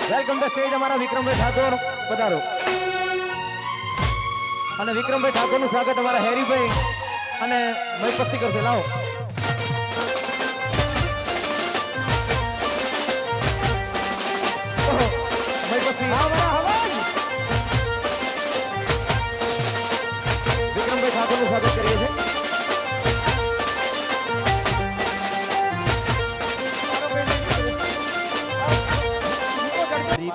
Welcome the stage અમારા વિક્રમભાઈ ઠાકોર પધારો. અને વિક્રમભાઈ ઠાકોર નું સ્વાગત અમારા હેરીભાઈ અને મહેશપતિ કરશે. લાવો મહેશપતિ વિક્રમભાઈ ઠાકોર નું સ્વાગત કરીએ છીએ.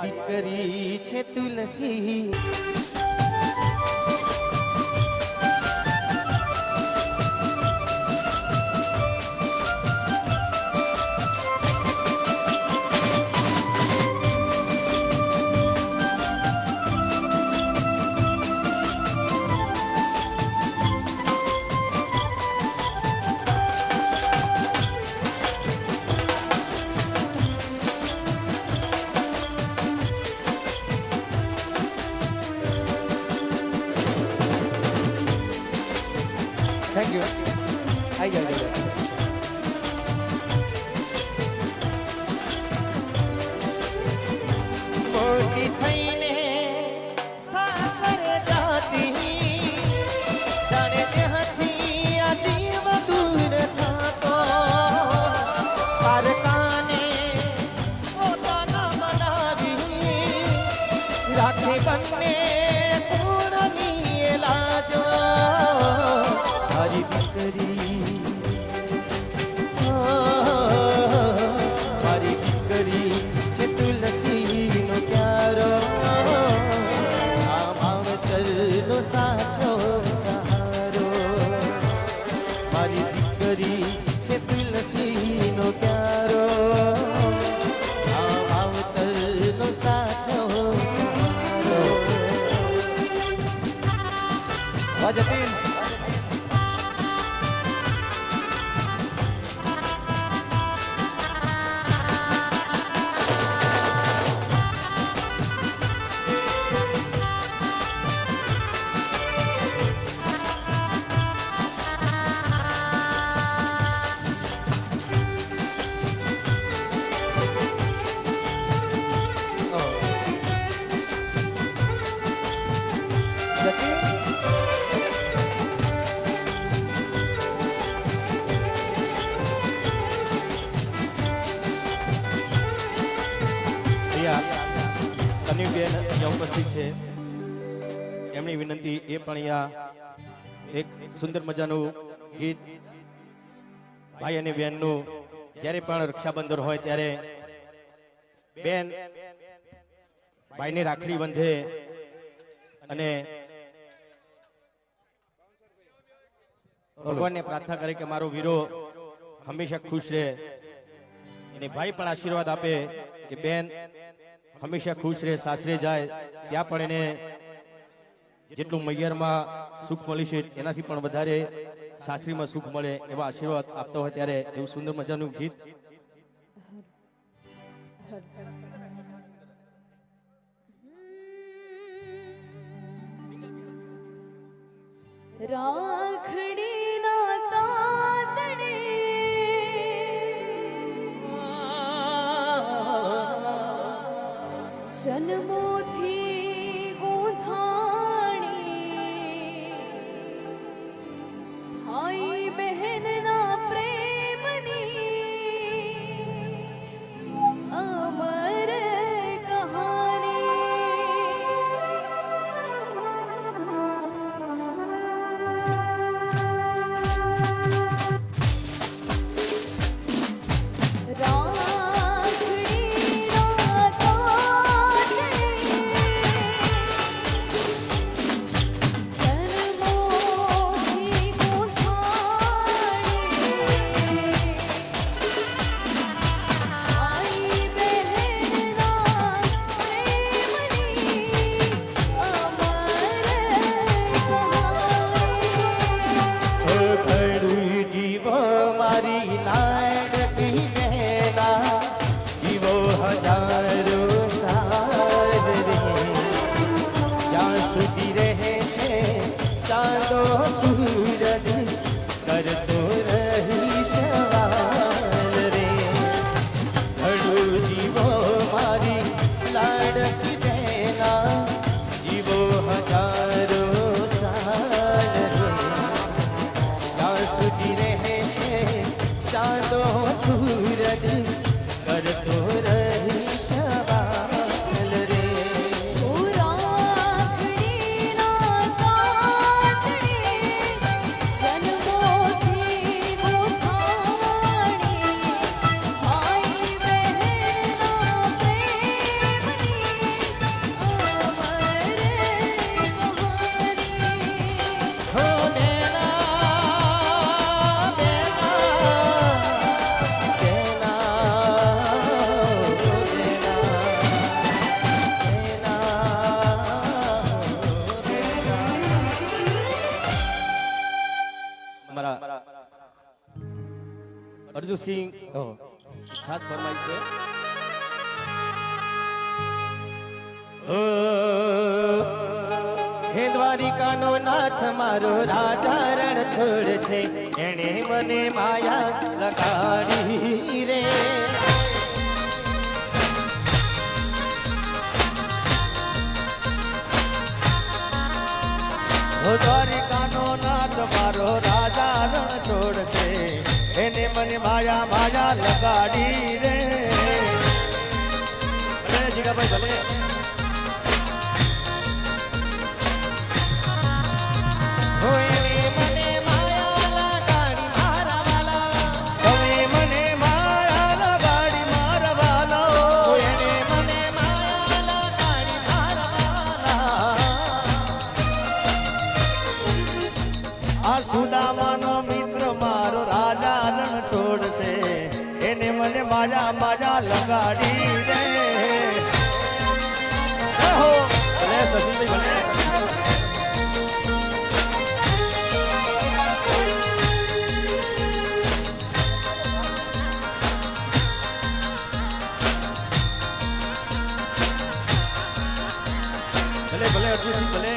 દીકરી છે તુલસી થેન્ક યુ. આવી જાય મોટી થઈને સાસરે જાતી જાણે ત્યાંથી આ જીવ દૂર થતો કારકાને પોતાના બનાવી રાખે બંને પૂર્ણની લાજો મારી દીકરી મારી દીકરી છે તુલસીનો પ્યારો આ માવતરનો સાચો સહારો મારી દીકરી છે તુલસીનો પ્યારો આ માવતરનો સાચો સહારો જતીન કન્યુબેન અહીંયા ઉપસ્થિત છે. એમની વિનંતી એ પણ અહીંયા એક સુંદર મજાનું ગીત ભાઈ અને બહેનનું જ્યારે પણ રક્ષાબંધન હોય ત્યારે બેન ભાઈને રાખડી બંધે અને ભગવાનને પ્રાર્થના કરે કે મારો વીરો હંમેશા ખુશ રહે અને ભાઈ પણ આશીર્વાદ આપે કે બેન હંમેશા ખુશ રહે, સાસરે જાય ત્યાં પણ એને જેટલું મૈયરમાં સુખ મળી છે એનાથી પણ વધારે સાસરીમાં સુખ મળે એવા આશીર્વાદ આપતા હોય ત્યારે એવું સુંદર મજાનું ગીત રાખડીના તાતણે જન્મોથી ગોથાણી ભાઈ બહેનના પ્રેમની અમર કહાની તો સૂરજ કરતો રહી સવાલ રે રાખડીના તાતણે જન્મોથી મુખાણી ભાઈ બહેનના પ્રેમની અમર કહાની હો બેના અમારા અર્જુનસિંહ ખાસ ફરમાઈશ છે હે દ્વારિકાનો નાથ મારો રાજા રણ છોડ છે એણે મને માયા લગાડી રે દ્વારિકાનો નાથ મારો રાજા રણ છોડશે એને મને માયા માયા લગાડી રે ભલે જીગાભાઈ ભલે હો એણે મને માયા લગાડી મારા વાલા તમે મને માયા લગાડી મારા વાલો હો એણે મને માયા લગાડી મારા વાલા આ સુદામાનો મિત્ર મારો રાજા રણ છોડશે એને મને માયા માયા લગાડી રે ઓહો ભલે સચિનભાઈ ભલે ભલે ભલે અર્જુનસિંહ ભલે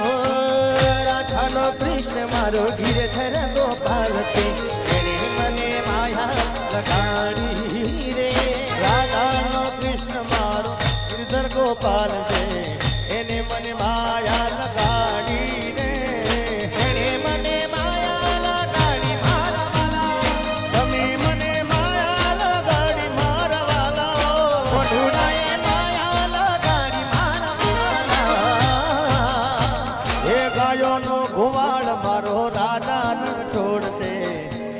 ઓ રાધાનો કૃષ્ણ મારો ગિરધર ગોપાલ છે એણે મને માયા લગાડી રે રાધાનો કૃષ્ણ મારો ગિરધર ગોપાલ છે એને મને માયા લગાડી રે એણે મને માયા લગાડી મારા વાલા તમે મને માયા લગાડી મારા વાલા મોઢુડાએ માયા લગાડી મારા વાલા એ ગાયોનો ભુવાડ મારો રાજા રણ છોડશે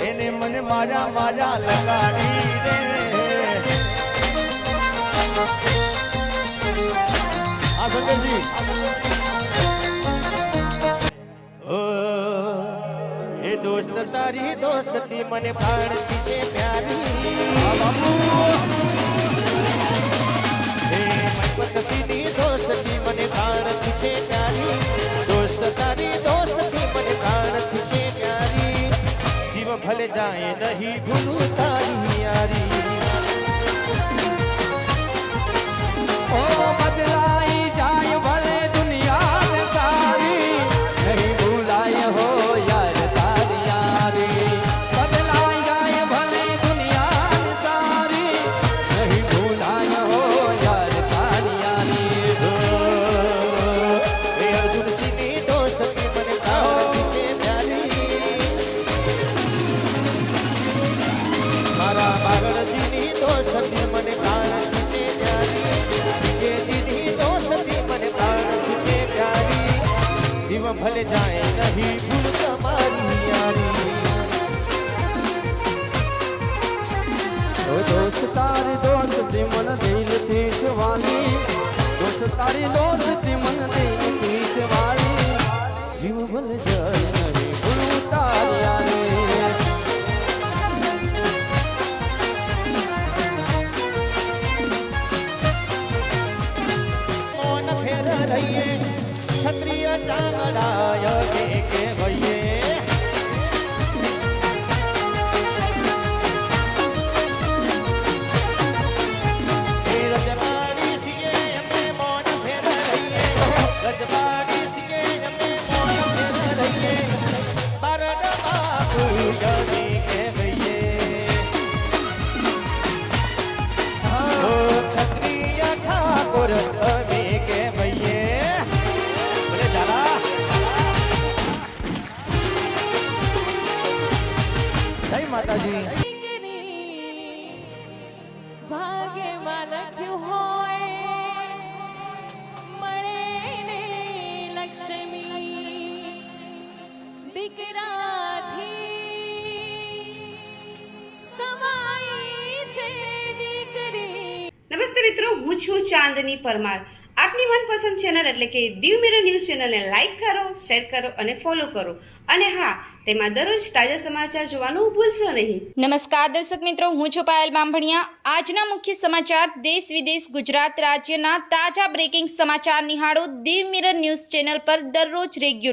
એને મને માયા માયા લગાડી રે આ શંકરજી ઓ એ દોસ્ત તારી દોસ્તી મને પાડતી છે પ્યારી હે મનપસંદની દોસ્તી મને પાડતી છે પ્યારી દોસ્ત તારી દોસ્તી મને પાડતી છે પ્યારી જીવ ભલે જાય નહીં ભૂલું તારી યારી ઓ બદલાઈ જાય ભલે દુનિયા ને સારી નહીં ભૂલાય હો યાર તારી યારી બદલાઈ જાય ભલે દુનિયા ને સારી નહીં ભૂલાય હો યાર તારી યારી હો એ અર્જુનસિંહની દોસ્તી મને કાઢી છે પ્યારી મારા બાગડજીની દોસ્તી મને કાઢી છે પ્યારી કે દીદી દોસ્તી મને કાઢી છે પ્યારી દીવ ભલે જાય નહીં ભૂલ તમારી યારી ઓ દોસ્ત તારી દોસ્તી મન દિલથી સવાલી દોસ્ત તારી દોસ્તી મન દિલથી સવાલી જીવ ભલે જાય નહીં ભૂલ તારી યારી મોન ફેર રહીએ ક્ષત્રિય ચાંગડાય કે ભઈએ એ રજવાડી છીએ એમને મોન ફેર રહીએ માતાજી. દીકરી ભાગ્યમાં લખ્યું હોય મળે ને લક્ષ્મી દીકરાથી સમાઈ છે દીકરી. નમસ્તે મિત્રો, હું છું ચાંદની પરમાર. આપની મનપસંદ ચેનલ એટલે કે દીવ મિરર ન્યૂઝ ચેનલને લાઈક કરો, શેર કરો અને ફોલો કરો. અને હા, તેમાં દરરોજ તાજા સમાચાર જોવાનું ભૂલશો નહીં. નમસ્કાર દર્શક મિત્રો, હું છું પાયલ બામભણિયા. આજના મુખ્ય સમાચાર દેશ વિદેશ ગુજરાત રાજ્યના તાજા બ્રેકિંગ સમાચાર નિહાળો દીવ મિરર ન્યૂઝ ચેનલ પર દરરોજ રેગ્યુલર.